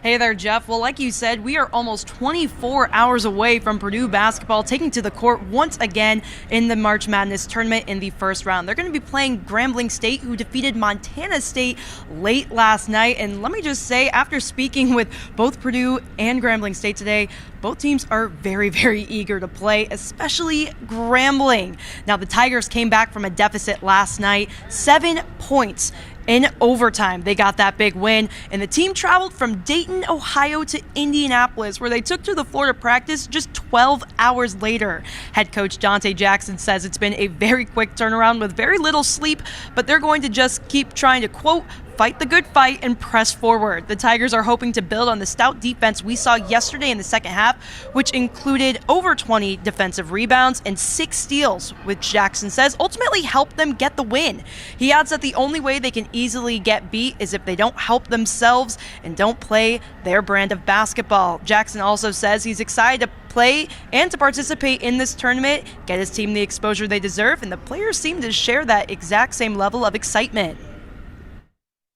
Hey there, Jeff. Well, like you said, we are almost 24 hours away from Purdue basketball taking to the court once again in the March Madness tournament in the first round. They're going to be playing Grambling State, who defeated Montana State late last night. And let me just say, after speaking with both Purdue and Grambling State today, both teams are very, very eager to play, especially Grambling. Now, the Tigers came back from a deficit last night, 7 points. In overtime, they got that big win, and the team traveled from Dayton, Ohio to Indianapolis, where they took to the floor to practice just 12 hours later. Head coach Dante Jackson says it's been a very quick turnaround with very little sleep, but they're going to just keep trying to, quote, fight the good fight and press forward. The Tigers are hoping to build on the stout defense we saw yesterday in the second half, which included over 20 defensive rebounds and 6 steals, which Jackson says ultimately helped them get the win. He adds that the only way they can easily get beat is if they don't help themselves and don't play their brand of basketball. Jackson also says he's excited to play and to participate in this tournament, get his team the exposure they deserve, and the players seem to share that exact same level of excitement.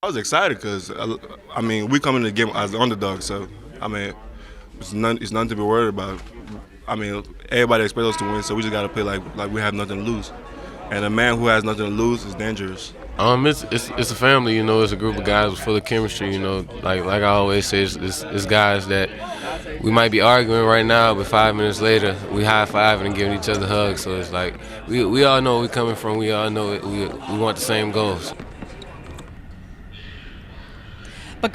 I was excited because, we come in the game as the underdog, so, it's nothing to be worried about. Everybody expects us to win, so we just got to play like we have nothing to lose. And a man who has nothing to lose is dangerous. It's a family, it's a group of guys full of chemistry, like I always say, it's guys that we might be arguing right now, but 5 minutes later, we high-fiving and giving each other hugs, so it's like, we all know where we're coming from, we all know we want the same goals. But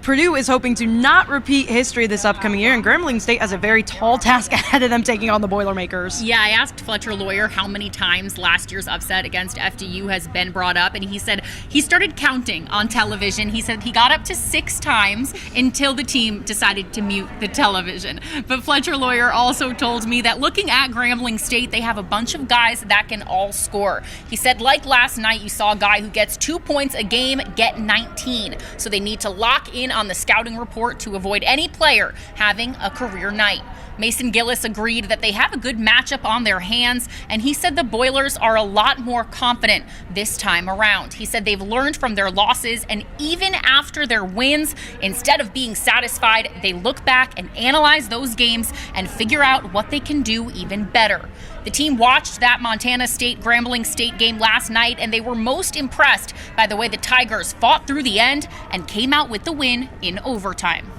Purdue is hoping to not repeat history this upcoming year, and Grambling State has a very tall task ahead of them taking on the Boilermakers. Yeah, I asked Fletcher Lawyer how many times last year's upset against FDU has been brought up, and he said he started counting on television. He said he got up to 6 times until the team decided to mute the television. But Fletcher Lawyer also told me that looking at Grambling State, they have a bunch of guys that can all score. He said, like last night, you saw a guy who gets 2 points a game get 19. So they need to lock in on the scouting report to avoid any player having a career night. Mason Gillis agreed that they have a good matchup on their hands, and he said the Boilers are a lot more confident this time around. He said they've learned from their losses, and even after their wins, instead of being satisfied, they look back and analyze those games and figure out what they can do even better. The team watched that Montana State-Grambling State game last night, and they were most impressed by the way the Tigers fought through the end and came out with the win in overtime.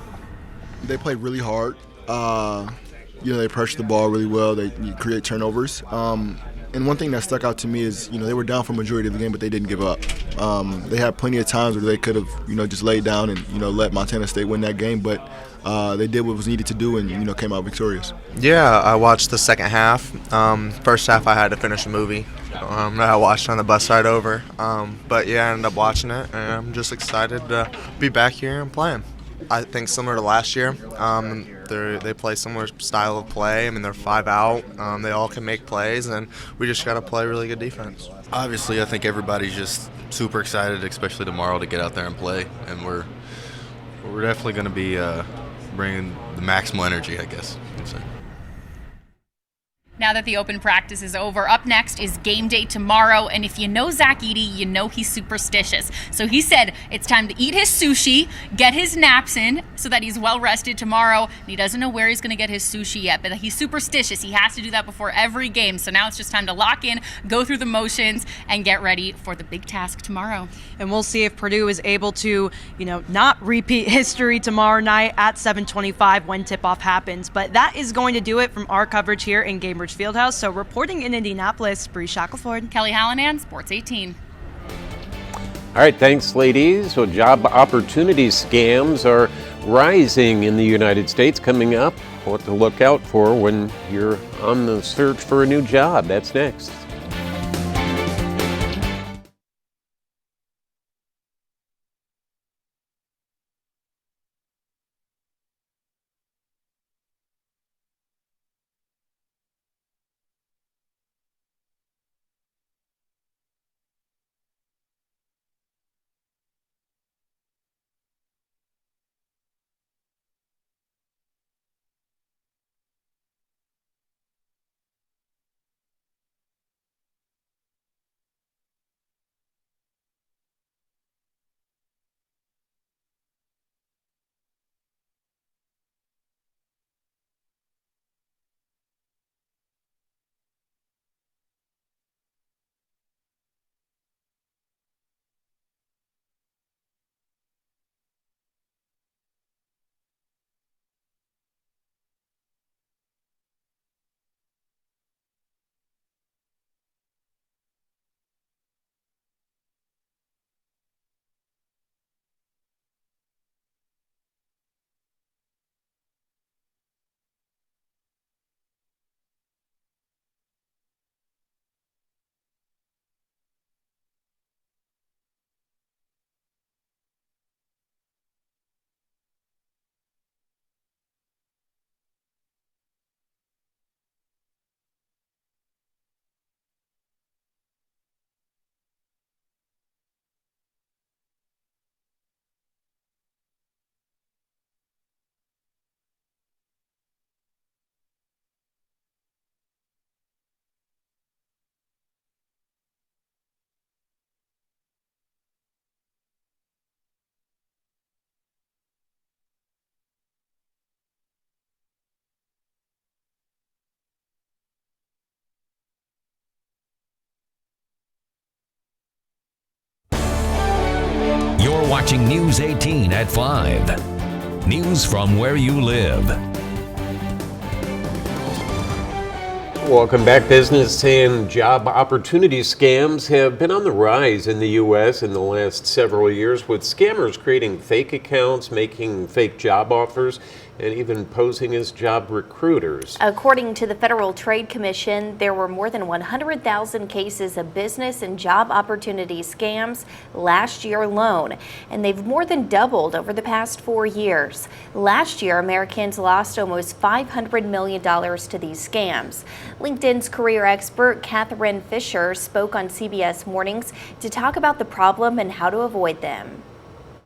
They played really hard. They pressure the ball really well. They create turnovers. And one thing that stuck out to me is, they were down for the majority of the game, but they didn't give up. They had plenty of times where they could have, just laid down and, let Montana State win that game, but they did what was needed to do and, came out victorious. Yeah, I watched the second half. First half I had to finish a movie that I watched on the bus ride over. But yeah, I ended up watching it, and I'm just excited to be back here and playing. I think similar to last year, they play similar style of play. They're 5 out. They all can make plays, and we just got to play really good defense. Obviously, I think everybody's just super excited, especially tomorrow, to get out there and play. And we're definitely going to be bringing the maximal energy, I guess you'd say. Now that the open practice is over, up next is game day tomorrow. And if you know Zach Edey, you know he's superstitious. So he said it's time to eat his sushi, get his naps in so that he's well rested tomorrow. And he doesn't know where he's going to get his sushi yet, but he's superstitious. He has to do that before every game. So now it's just time to lock in, go through the motions, and get ready for the big task tomorrow. And we'll see if Purdue is able to, not repeat history tomorrow night at 7:25 when tip-off happens. But that is going to do it from our coverage here in Gainbridge Fieldhouse. So reporting in Indianapolis, Bree Shackelford. Kelly Hallinan, Sports 18. All right, thanks, ladies. So job opportunity scams are rising in the United States. Coming up, what to look out for when you're on the search for a new job. That's next. watching News 18 at 5. News from where you live. Welcome back. Business and job opportunity scams have been on the rise in the U.S. in the last several years, with scammers creating fake accounts, making fake job offers, and even posing as job recruiters. According to the Federal Trade Commission, there were more than 100,000 cases of business and job opportunity scams last year alone, and they've more than doubled over the past 4 years. Last year, Americans lost almost $500 million to these scams. LinkedIn's career expert Catherine Fisher spoke on CBS Mornings to talk about the problem and how to avoid them.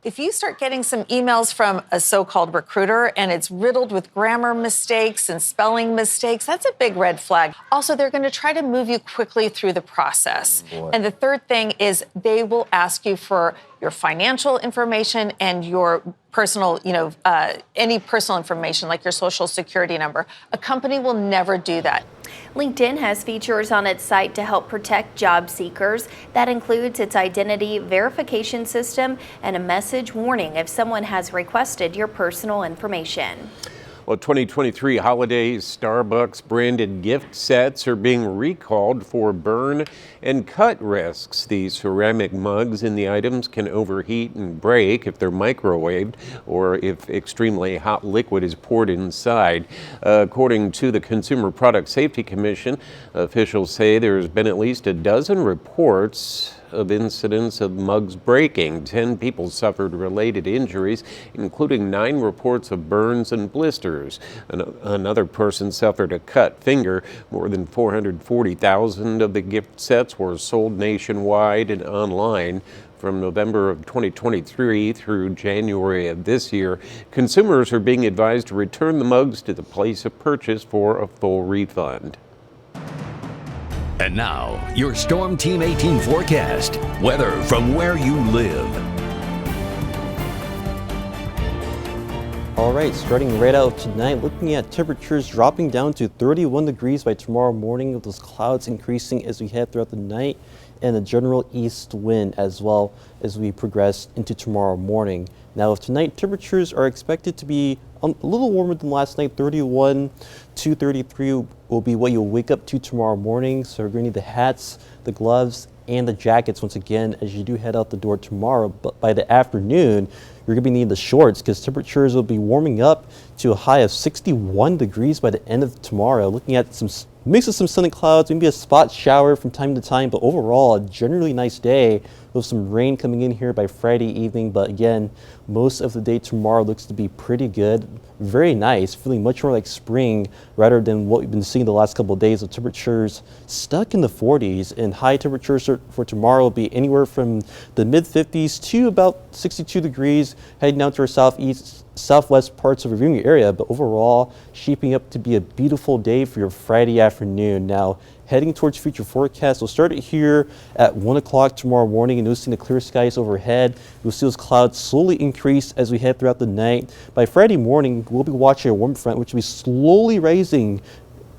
If you start getting some emails from a so-called recruiter and it's riddled with grammar mistakes and spelling mistakes, that's a big red flag. Also, they're going to try to move you quickly through the process. And the third thing is they will ask you for your financial information and your personal, any personal information like your social security number. A company will never do that. LinkedIn has features on its site to help protect job seekers. That includes its identity verification system and a message warning if someone has requested your personal information. Well, 2023 holiday Starbucks branded gift sets are being recalled for burn and cut risks. These ceramic mugs in the items can overheat and break if they're microwaved or if extremely hot liquid is poured inside. According to the Consumer Product Safety Commission, officials say there's been at least a dozen reports of incidents of mugs breaking. 10 people suffered related injuries, including 9 reports of burns and blisters. Another person suffered a cut finger. More than 440,000 of the gift sets were sold nationwide and online. From November of 2023 through January of this year, consumers are being advised to return the mugs to the place of purchase for a full refund. And now, your Storm Team 18 forecast. Weather from where you live. All right, starting right out tonight, looking at temperatures dropping down to 31 degrees by tomorrow morning, with those clouds increasing as we head throughout the night, and a general east wind as well as we progress into tomorrow morning. Now, with tonight, temperatures are expected to be a little warmer than last night. 31 to 33 will be what you'll wake up to tomorrow morning. So we're going to need the hats, the gloves, and the jackets once again as you do head out the door tomorrow. But by the afternoon, you're going to be needing the shorts because temperatures will be warming up to a high of 61 degrees by the end of tomorrow. Looking at some mix of some sun and clouds, maybe a spot shower from time to time, but overall a generally nice day with some rain coming in here by Friday evening. But again, most of the day tomorrow looks to be pretty good. Very nice, feeling much more like spring rather than what we've been seeing the last couple of days of temperatures stuck in the 40s, and high temperatures for tomorrow will be anywhere from the mid 50s to about 62 degrees heading down to our southwest parts of our viewing area, but overall shaping up to be a beautiful day for your Friday afternoon. Now, heading towards future forecasts, we'll start it here at 1 o'clock tomorrow morning and noticing the clear skies overhead. You'll see those clouds slowly increase as we head throughout the night. By Friday morning, we'll be watching a warm front, which will be slowly rising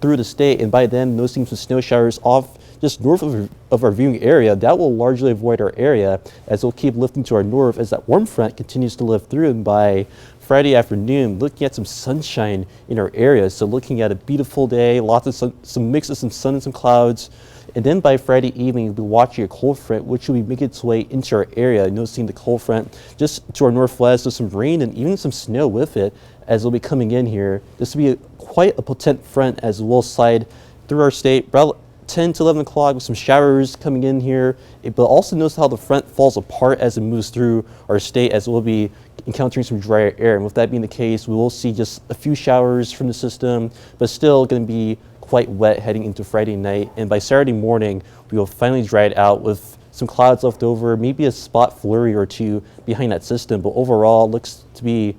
through the state, and by then noticing some snow showers off just north of our viewing area. That will largely avoid our area as it'll keep lifting to our north as that warm front continues to lift through. And by Friday afternoon, looking at some sunshine in our area. So looking at a beautiful day, lots of sun, some mix of some sun and some clouds. And then by Friday evening, we'll be watching a cold front, which will be making its way into our area. Noticing the cold front just to our northwest with some rain and even some snow with it as it'll be coming in here. This will be quite a potent front as we'll slide through our state about 10 to 11 o'clock with some showers coming in here. But also notice how the front falls apart as it moves through our state, as we'll be encountering some drier air. And with that being the case, we will see just a few showers from the system, but still going to be quite wet heading into Friday night. And by Saturday morning, we will finally dry it out with some clouds left over, maybe a spot flurry or two behind that system. But overall, it looks to be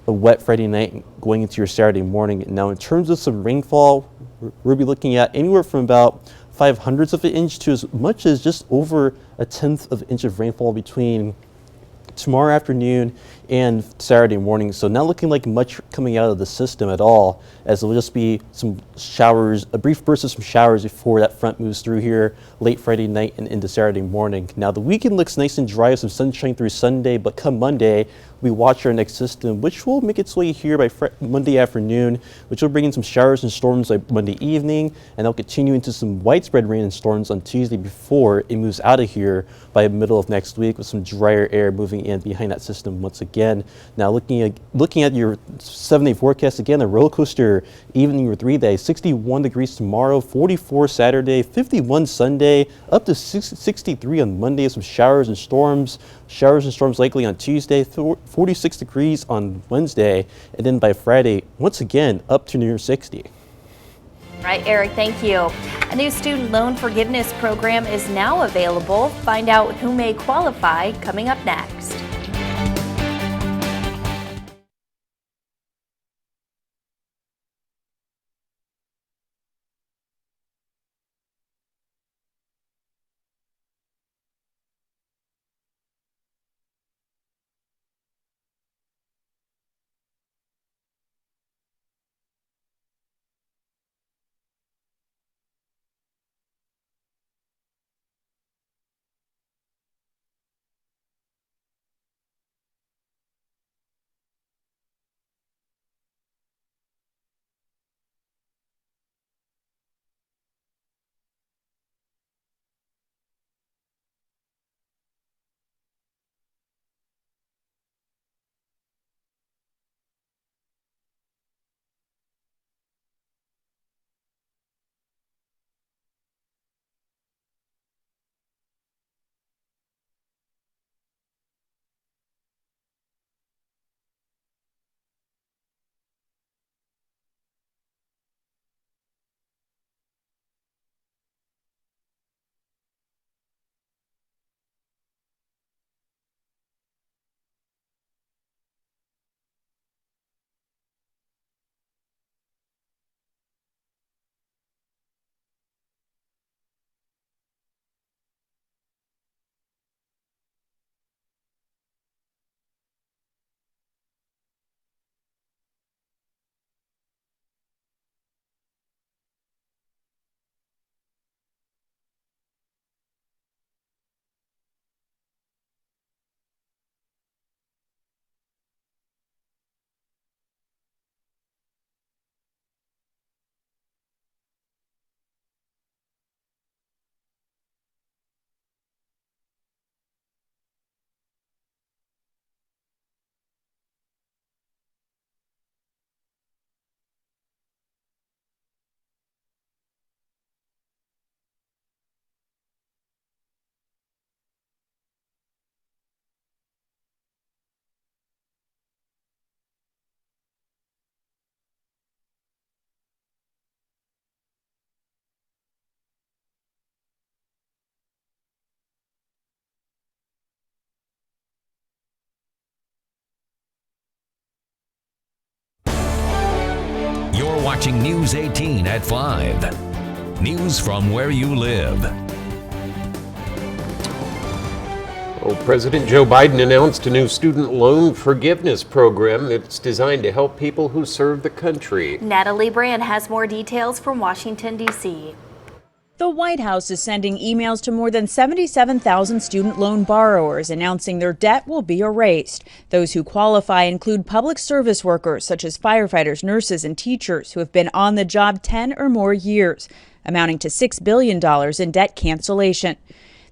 a wet Friday night going into your Saturday morning. Now, in terms of some rainfall, we'll be looking at anywhere from about 0.05 of an inch to as much as just over 1/10 of an inch of rainfall between tomorrow afternoon and Saturday morning. So not looking like much coming out of the system at all, as it will just be some showers, a brief burst of some showers before that front moves through here late Friday night and into Saturday morning. Now the weekend looks nice and dry with some sunshine through Sunday, but come Monday, we watch our next system, which will make its way here by Monday afternoon, which will bring in some showers and storms by Monday evening, and they'll continue into some widespread rain and storms on Tuesday before it moves out of here by the middle of next week, with some drier air moving in behind that system once again. Now looking at your 7-day forecast again, a roller coaster evening or 3-day, 61 degrees tomorrow, 44 Saturday, 51 Sunday, up to 63 on Monday, some showers and storms likely on Tuesday, 46 degrees on Wednesday, and then by Friday, once again, up to near 60. Right, Eric, thank you. A new student loan forgiveness program is now available. Find out who may qualify coming up next. You're watching News 18 at 5. News from where you live. Well, President Joe Biden announced a new student loan forgiveness program that's designed to help people who serve the country. Natalie Brand has more details from Washington, D.C. The White House is sending emails to more than 77,000 student loan borrowers announcing their debt will be erased. Those who qualify include public service workers such as firefighters, nurses, and teachers who have been on the job 10 or more years, amounting to $6 billion in debt cancellation.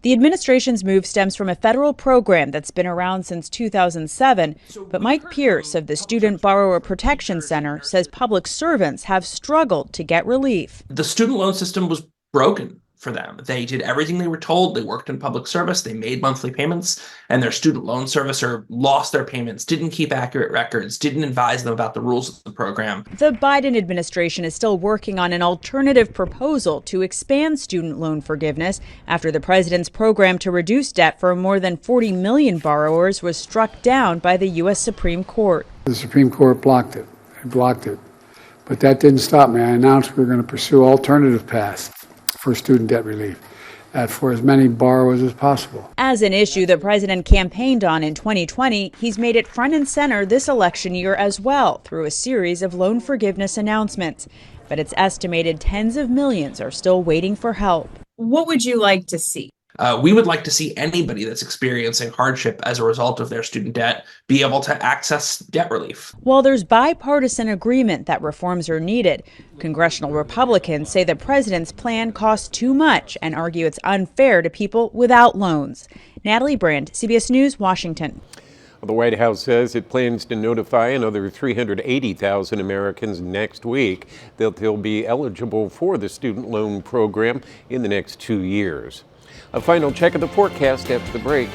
The administration's move stems from a federal program that's been around since 2007, but Mike Pierce of the Student Borrower Protection Center says public servants have struggled to get relief. The student loan system was broken for them. They did everything they were told. They worked in public service. They made monthly payments, and their student loan servicer lost their payments, didn't keep accurate records, didn't advise them about the rules of the program. The Biden administration is still working on an alternative proposal to expand student loan forgiveness after the president's program to reduce debt for more than 40 million borrowers was struck down by the U.S. Supreme Court. The Supreme Court blocked it. It blocked it. But that didn't stop me. I announced we were going to pursue alternative paths for student debt relief. for as many borrowers as possible. As an issue the president campaigned on in 2020, he's made it front and center this election year as well through a series of loan forgiveness announcements. But it's estimated tens of millions are still waiting for help. What would you like to see? We would like to see anybody that's experiencing hardship as a result of their student debt be able to access debt relief. While there's bipartisan agreement that reforms are needed, congressional Republicans say the president's plan costs too much and argue it's unfair to people without loans. Natalie Brand, CBS News, Washington. The White House says it plans to notify another 380,000 Americans next week that they'll be eligible for the student loan program in the next 2 years. A final check of the forecast after the break.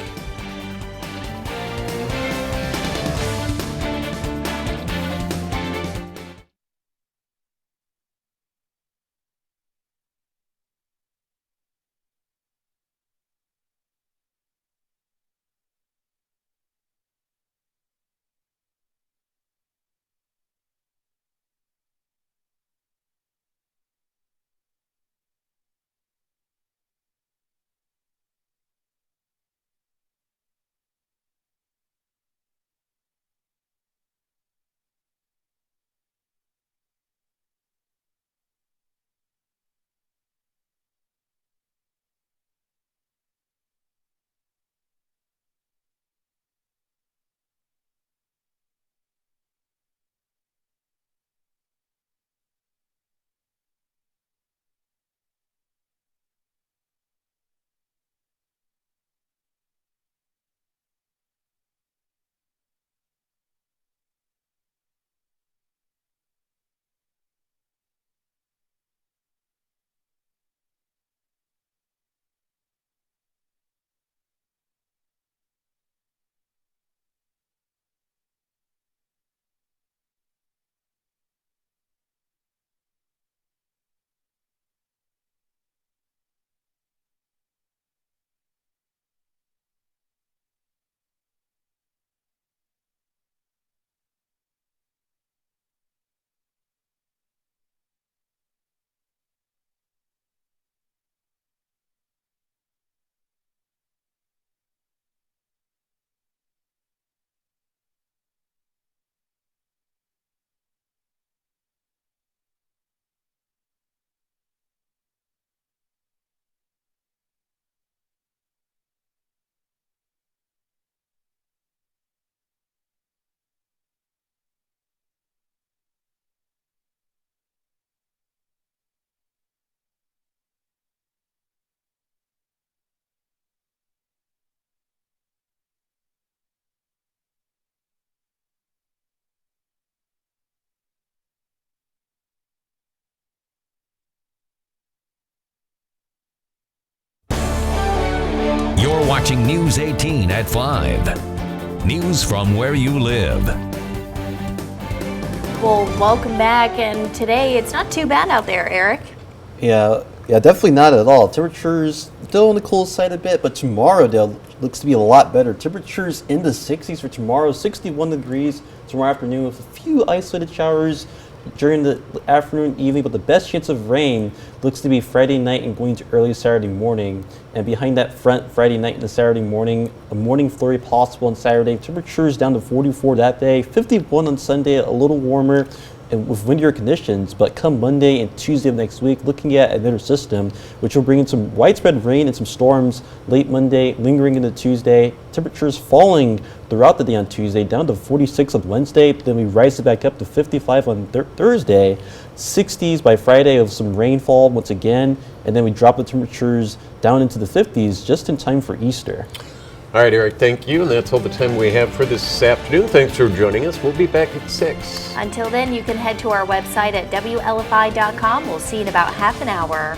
You're watching News 18 at 5. News from where you live. Well, welcome back. And today it's not too bad out there, Eric. Yeah, definitely not at all. Temperatures still on the cool side a bit, but tomorrow looks to be a lot better. Temperatures in the 60s for tomorrow, 61 degrees tomorrow afternoon with a few isolated showers during the afternoon, evening, but the best chance of rain looks to be Friday night and going to early Saturday morning. And behind that front, Friday night and the Saturday morning, a morning flurry possible on Saturday. Temperatures down to 44 that day, 51 on Sunday, a little warmer and with windier conditions. But come Monday and Tuesday of next week, looking at another system, which will bring in some widespread rain and some storms late Monday, lingering into Tuesday. Temperatures falling throughout the day on Tuesday, down to 46 on Wednesday. Then we rise it back up to 55 on Thursday. 60s by Friday of some rainfall once again. And then we drop the temperatures down into the 50s just in time for Easter. All right, Eric, thank you. And that's all the time we have for this afternoon. Thanks for joining us. We'll be back at 6. Until then, you can head to our website at WLFI.com. We'll see you in about half an hour.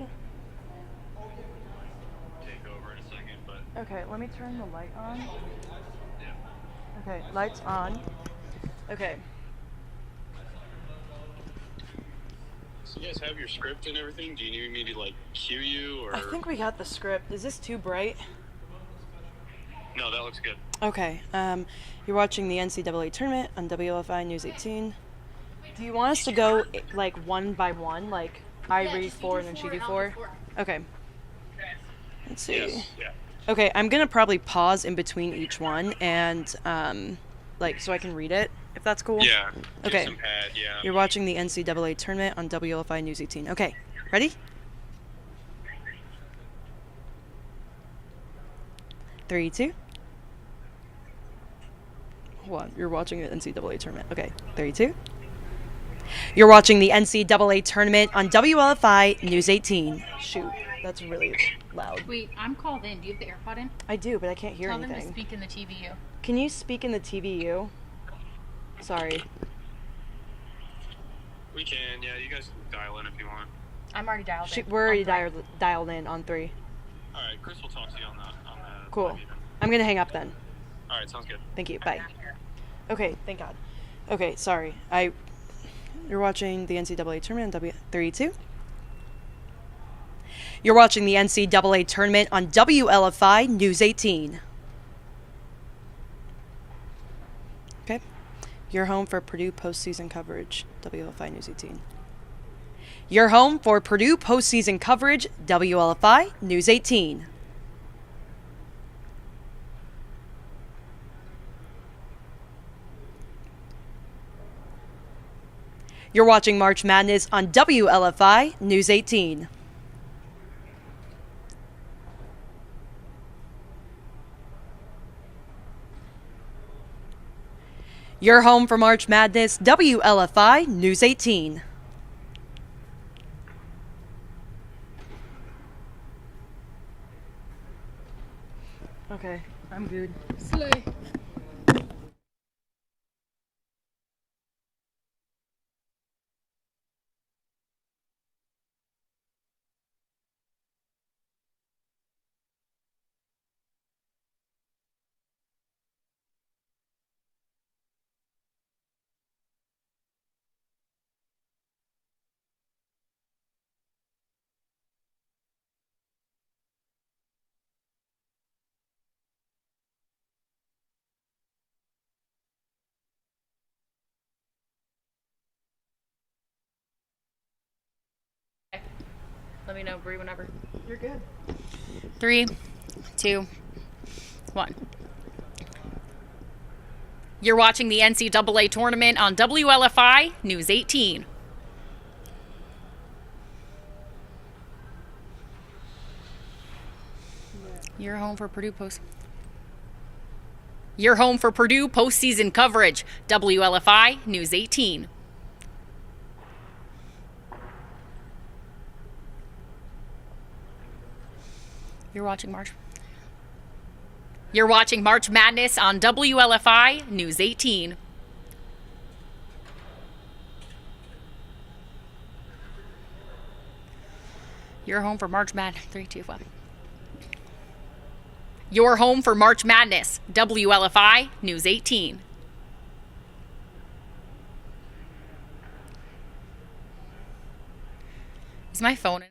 on. Take over in a second, but Okay, let me turn the light on. Okay, lights on. Okay. so you guys have your script and everything? Do you need me to like cue you or? I think we got the script. Is this too bright? No, that looks good. Okay. You're watching the NCAA Tournament on WLFI News 18. Do you want us to go like one by one, like I read four and then she do four? Okay. Let's see. Yes. Yeah. Okay, I'm gonna probably pause in between each one and like so I can read it, if that's cool. Yeah. Get Okay. some pad, yeah. You're watching the NCAA Tournament on WLFI News 18. Okay, ready? 3, 2. Hold on, you're watching the NCAA Tournament. Okay, 3, 2. You're watching the NCAA Tournament on WLFI News 18. Shoot, that's really loud. Wait, I'm called in. Do you have the AirPod in? I do, but I can't hear Tell them to anything. speak in the TVU. Can you speak in the TVU? Sorry. We can, yeah. You guys can dial in if you want. I'm already dialed in. We're already dialed in on 3. All right, Chris will talk to you on the Cool. I'm gonna hang up then. All right, sounds good. Thank you. Bye. Okay, thank God. Okay, sorry. You're watching the NCAA Tournament on W32. You're watching the NCAA Tournament on WLFI News 18. Okay. You're home for Purdue postseason coverage, WLFI News 18. You're home for Purdue postseason coverage, WLFI News 18. You're watching March Madness on WLFI News 18. You're home for March Madness, WLFI News 18. Okay, I'm good. Slay. Let me know, Bree, whenever. You're good. 3, 2, 1. You're watching the NCAA Tournament on WLFI News 18. You're home for Purdue postseason coverage, WLFI News 18. You're watching March Madness on WLFI News 18. You're home for March Madness. 3, 2, 1. You're home for March Madness, WLFI News 18. Is my phone in?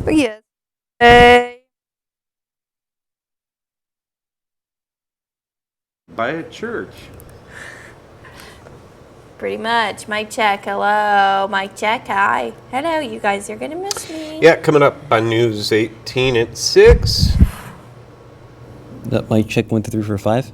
Yes. Hey. By a church. Pretty much. Mic check. Hello. Mic check. Hi. Hello, you guys. You're going to miss me. Yeah, coming up on News 18 at 6. That mic check 1 2 3 4 5.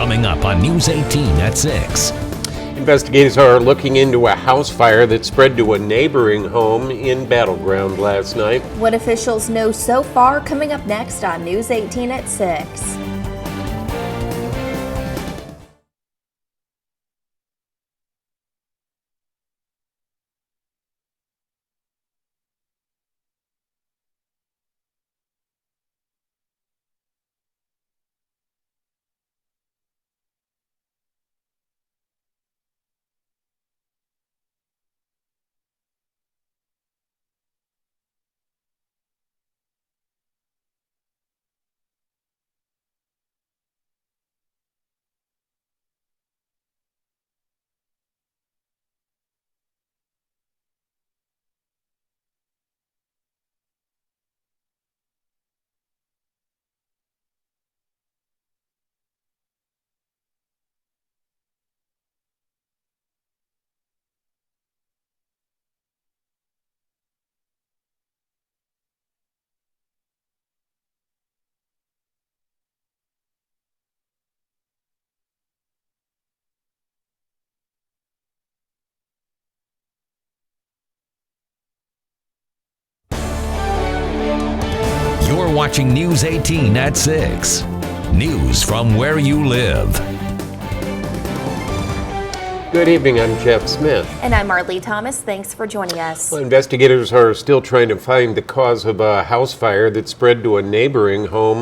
Coming up on News 18 at 6. Investigators are looking into a house fire that spread to a neighboring home in Battleground last night. What officials know so far, coming up next on News 18 at 6. You're watching News 18 at 6. News from where you live. Good evening, I'm Jeff Smith. And I'm Marlee Thomas. Thanks for joining us. Well, investigators are still trying to find the cause of a house fire that spread to a neighboring home